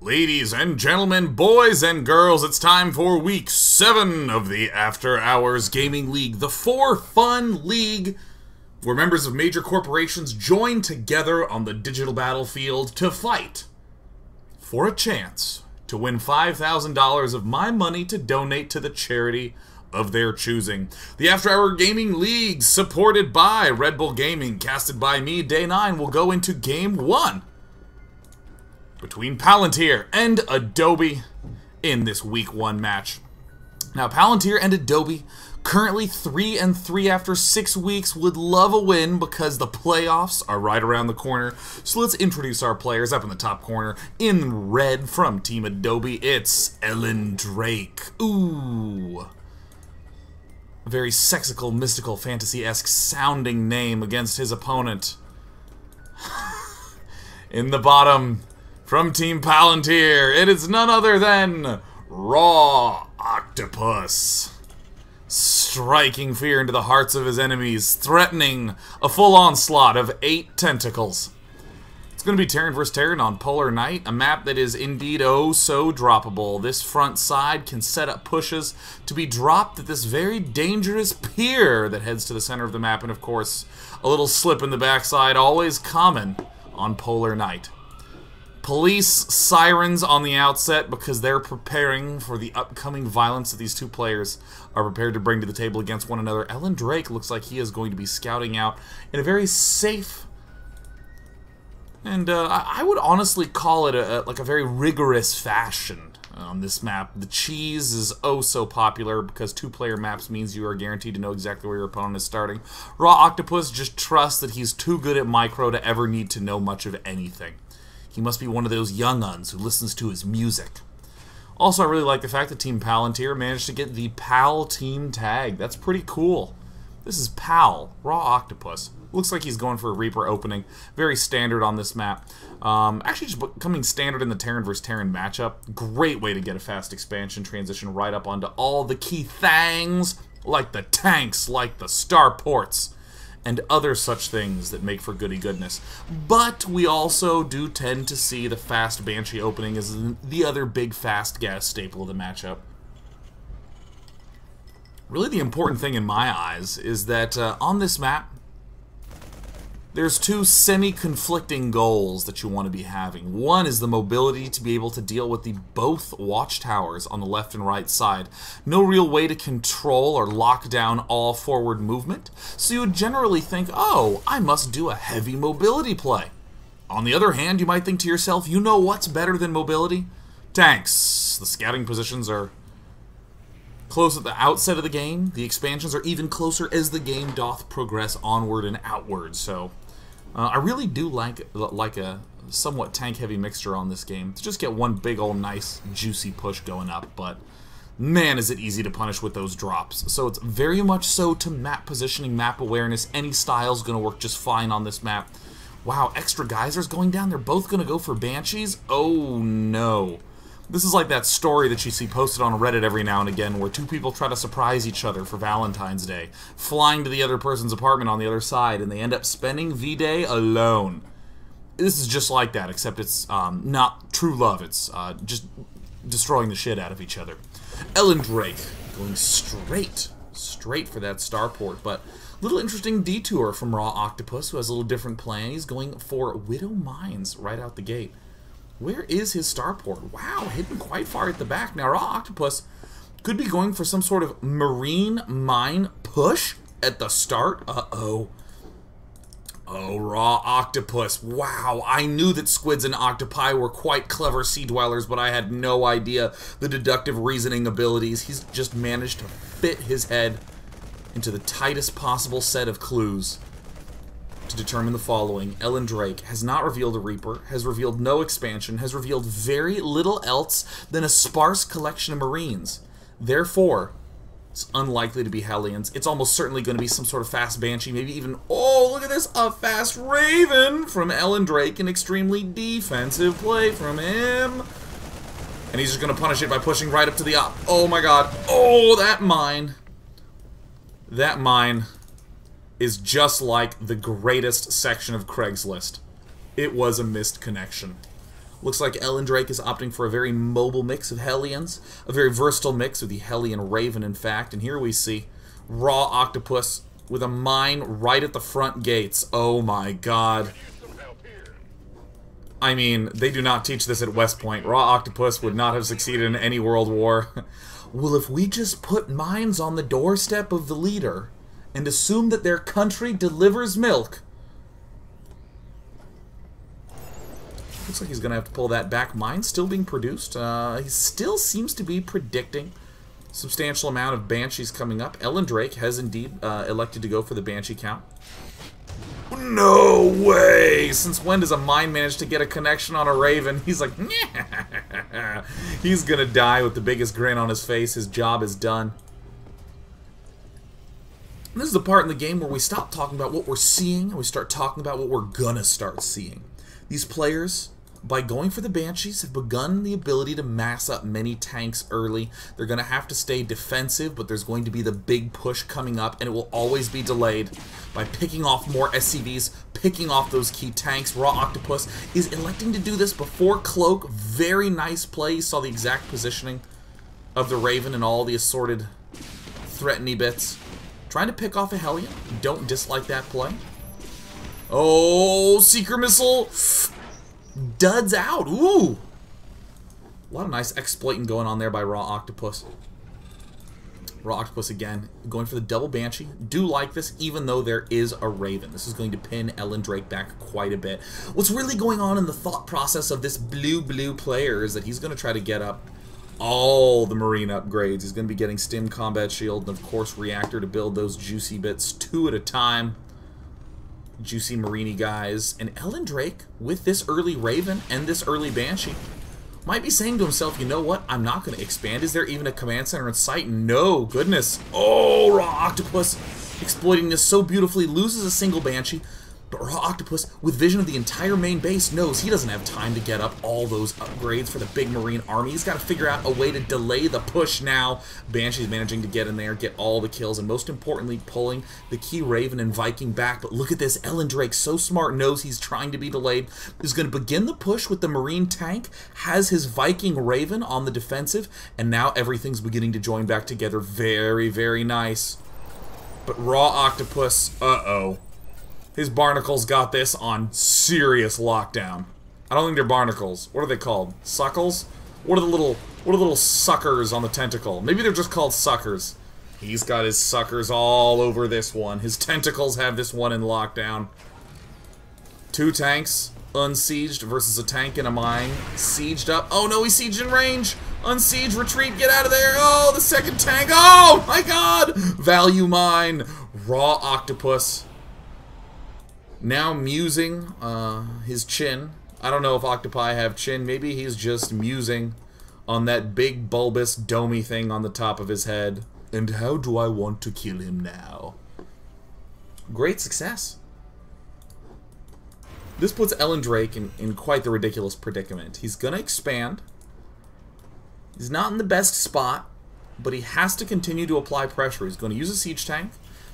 Ladies and gentlemen, boys and girls, it's time for Week 7 of the After Hours Gaming League, the for-fun league where members of major corporations join together on the digital battlefield to fight for a chance to win $5,000 of my money to donate to the charity of their choosing. The After Hour Gaming League, supported by Red Bull Gaming, casted by me, Day 9, will go into Game 1 between Palantir and Adobe in this Week 1 match. Now, Palantir and Adobe, currently 3-3 after 6 weeks, would love a win because the playoffs are right around the corner. So let's introduce our players. Up in the top corner, in red from Team Adobe, it's Ellen Drake. Ooh. A very sexical, mystical, fantasy-esque sounding name against his opponent. In the bottom, from Team Palantir, it is none other than Raw Octopus. Striking fear into the hearts of his enemies, threatening a full onslaught of 8 tentacles. It's going to be Terran vs. Terran on Polar Night, a map that is indeed oh so droppable. This front side can set up pushes to be dropped at this very dangerous pier that heads to the center of the map, and of course, a little slip in the backside, always common on Polar Night. Police sirens on the outset because they're preparing for the upcoming violence that these two players are prepared to bring to the table against one another. Ellen Drake looks like he is going to be scouting out in a very safe and I would honestly call it like a very rigorous fashion on this map. The cheese is oh so popular because 2-player maps means you are guaranteed to know exactly where your opponent is starting. Raw Octopus just trusts that he's too good at micro to ever need to know much of anything. He must be one of those young uns who listens to his music. Also, I really like the fact that Team Palantir managed to get the PAL team tag. That's pretty cool. This is PAL, Raw Octopus. Looks like he's going for a Reaper opening. Very standard on this map. Actually, just becoming standard in the Terran vs. Terran matchup. Great way to get a fast expansion transition right up onto all the key things, like the tanks, like the starports, and other such things that make for goody goodness. But we also do tend to see the fast Banshee opening as the other big fast gas staple of the matchup. Really the important thing in my eyes is that on this map, there's 2 semi-conflicting goals that you want to be having. One is the mobility to be able to deal with the both watchtowers on the left and right side. No real way to control or lock down all forward movement, so you would generally think, oh, I must do a heavy mobility play. On the other hand, you might think to yourself, you know what's better than mobility? Tanks. The scouting positions are close at the outset of the game. The expansions are even closer as the game doth progress onward and outward, so I really do like a somewhat tank-heavy mixture on this game to just get one big old nice juicy push going up, but man is it easy to punish with those drops. So it's very much so to map positioning, map awareness. Any style's going to work just fine on this map. Wow, extra geysers going down. They're both going to go for Banshees? Oh no. This is like that story that you see posted on Reddit every now and again where 2 people try to surprise each other for Valentine's Day, flying to the other person's apartment on the other side, and they end up spending V-Day alone. This is just like that, except it's not true love. It's just destroying the shit out of each other. Ellen Drake going straight for that starport, but little interesting detour from Raw Octopus, who has a little different plan. He's going for Widow Mines right out the gate. Where is his starport? Wow, hidden quite far at the back. Now, Raw Octopus could be going for some sort of marine mine push at the start. Uh-oh. Oh, Raw Octopus. Wow, I knew that squids and octopi were quite clever sea dwellers, but I had no idea the deductive reasoning abilities. He's just managed to fit his head into the tightest possible set of clues to determine the following. Ellen Drake has not revealed a Reaper, has revealed no expansion, has revealed very little else than a sparse collection of Marines. Therefore, it's unlikely to be Hellions. It's almost certainly going to be some sort of fast Banshee, maybe even, oh, look at this, a fast Raven from Ellen Drake, an extremely defensive play from him. And he's just going to punish it by pushing right up to the op. Oh my god. Oh, that mine. That mine is just like the greatest section of Craigslist. It was a missed connection. Looks like Ellen Drake is opting for a very mobile mix of Hellions, a very versatile mix of the Hellion Raven, in fact. And here we see Raw Octopus with a mine right at the front gates. Oh my god. I mean, they do not teach this at West Point. Raw Octopus would not have succeeded in any world war. Well, if we just put mines on the doorstep of the leader and assume that their country delivers milk... Looks like he's going to have to pull that back. Mine still being produced. He still seems to be predicting a substantial amount of Banshees coming up. Ellen Drake has indeed elected to go for the Banshee count. No way! Since when does a mine manage to get a connection on a Raven? He's like, yeah. He's gonna die with the biggest grin on his face. His job is done. And this is the part in the game where we stop talking about what we're seeing and we start talking about what we're gonna start seeing. These players, by going for the Banshees, have begun the ability to mass up many tanks early. They're going to have to stay defensive, but there's going to be the big push coming up, and it will always be delayed by picking off more SCVs, picking off those key tanks. Raw Octopus is electing to do this before Cloak. Very nice play. You saw the exact positioning of the Raven and all the assorted threatening bits. Trying to pick off a Hellion. Don't dislike that play. Oh, Seeker Missile duds out. Ooh. A lot of nice exploiting going on there by Raw Octopus. Raw Octopus again, going for the double Banshee. Do like this, even though there is a Raven. This is going to pin Ellen Drake back quite a bit. What's really going on in the thought process of this blue player is that he's going to try to get up all the Marine upgrades. He's going to be getting Stim Combat Shield and, of course, Reactor to build those juicy bits 2 at a time. Juicy Marini guys. And Ellen Drake, with this early Raven and this early Banshee, might be saying to himself, you know what, I'm not going to expand. Is there even a command center in sight? No, goodness. Oh, Raw Octopus exploiting this so beautifully, loses a single Banshee. But Raw Octopus, with vision of the entire main base, knows he doesn't have time to get up all those upgrades for the big Marine army. He's got to figure out a way to delay the push now. Banshee's managing to get in there, get all the kills, and most importantly, pulling the key Raven and Viking back. But look at this, Ellen Drake, so smart, knows he's trying to be delayed. Is going to begin the push with the Marine tank, has his Viking Raven on the defensive, and now everything's beginning to join back together. Very, very nice. But Raw Octopus, uh-oh. His barnacles got this on serious lockdown. I don't think they're barnacles. What are they called? Suckles? What are the little suckers on the tentacle? Maybe they're just called suckers. He's got his suckers all over this one. His tentacles have this one in lockdown. 2 tanks unsieged versus a tank in a mine. Sieged up. Oh no, he's sieged in range. Unsiege, retreat, get out of there. Oh, the second tank. Oh my god! Value mine. Raw Octopus. Now musing his chin. I don't know if octopi have chin. Maybe he's just musing on that big bulbous domey thing on the top of his head. And how do I want to kill him now? Great success. This puts Ellen Drake in quite the ridiculous predicament. He's going to expand. He's not in the best spot, but he has to continue to apply pressure. He's going to use a siege tank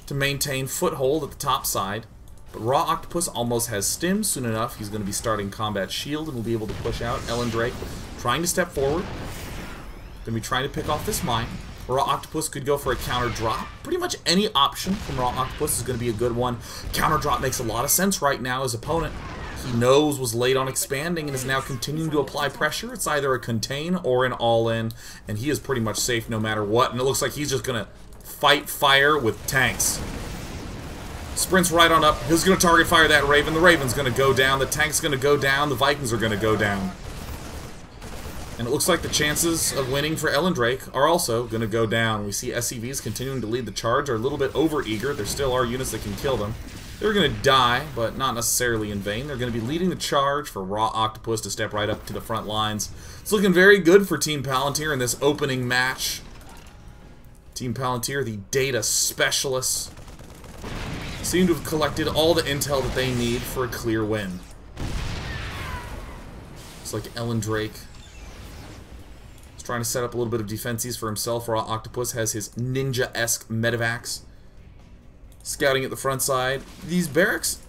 to maintain foothold at the top side. But Raw Octopus almost has Stim. Soon enough, he's going to be starting Combat Shield and will be able to push out. Ellen Drake trying to step forward. Going to be trying to pick off this mine. Raw Octopus could go for a counter drop. Pretty much any option from Raw Octopus is going to be a good one. Counter drop makes a lot of sense right now. His opponent, he knows, was late on expanding and is now continuing to apply pressure. It's either a contain or an all-in, and he is pretty much safe no matter what. And it looks like he's just going to fight fire with tanks. Sprints right on up. He's going to target fire that Raven. The Raven's going to go down. The tank's going to go down. The Vikings are going to go down. And it looks like the chances of winning for Ellen Drake are also going to go down. We see SCVs continuing to lead the charge. Are a little bit over-eager. There still are units that can kill them. They're going to die, but not necessarily in vain. They're going to be leading the charge for Raw Octopus to step right up to the front lines. It's looking very good for Team Palantir in this opening match. Team Palantir, the data specialists, seem to have collected all the intel that they need for a clear win. It's like Ellen Drake is trying to set up a little bit of defenses for himself. Raw Octopus has his ninja-esque medevacs scouting at the front side. These barracks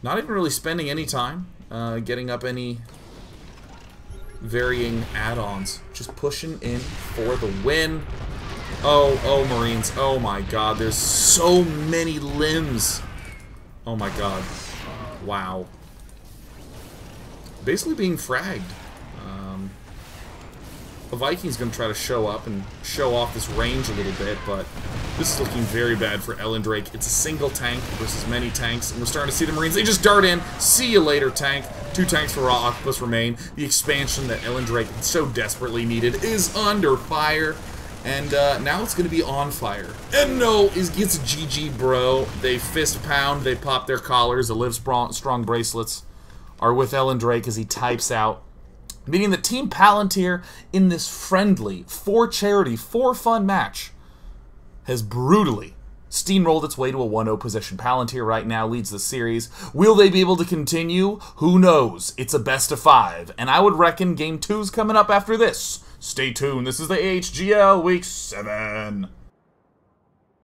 not even really spending any time getting up any varying add-ons. Just pushing in for the win. Oh, Marines. Oh my god, there's so many limbs. Oh my god. Wow. Basically being fragged. The Viking's going to try to show up and show off this range a little bit, but this is looking very bad for Ellen Drake. It's a single tank versus many tanks, and we're starting to see the Marines. They just dart in. See you later, tank. 2 tanks for Raw Octopus remain. The expansion that Ellen Drake so desperately needed is under fire, and now it's going to be on fire. And no, it's GG, bro. They fist pound. They pop their collars. The Live Strong bracelets are with Ellen Drake as he types out, meaning that Team Palantir, in this friendly, for charity, for fun match, has brutally steamrolled its way to a 1-0 position. Palantir right now leads the series. Will they be able to continue? Who knows? It's a best of 5, and I would reckon Game 2's coming up after this. Stay tuned. This is the AHGL Week 7.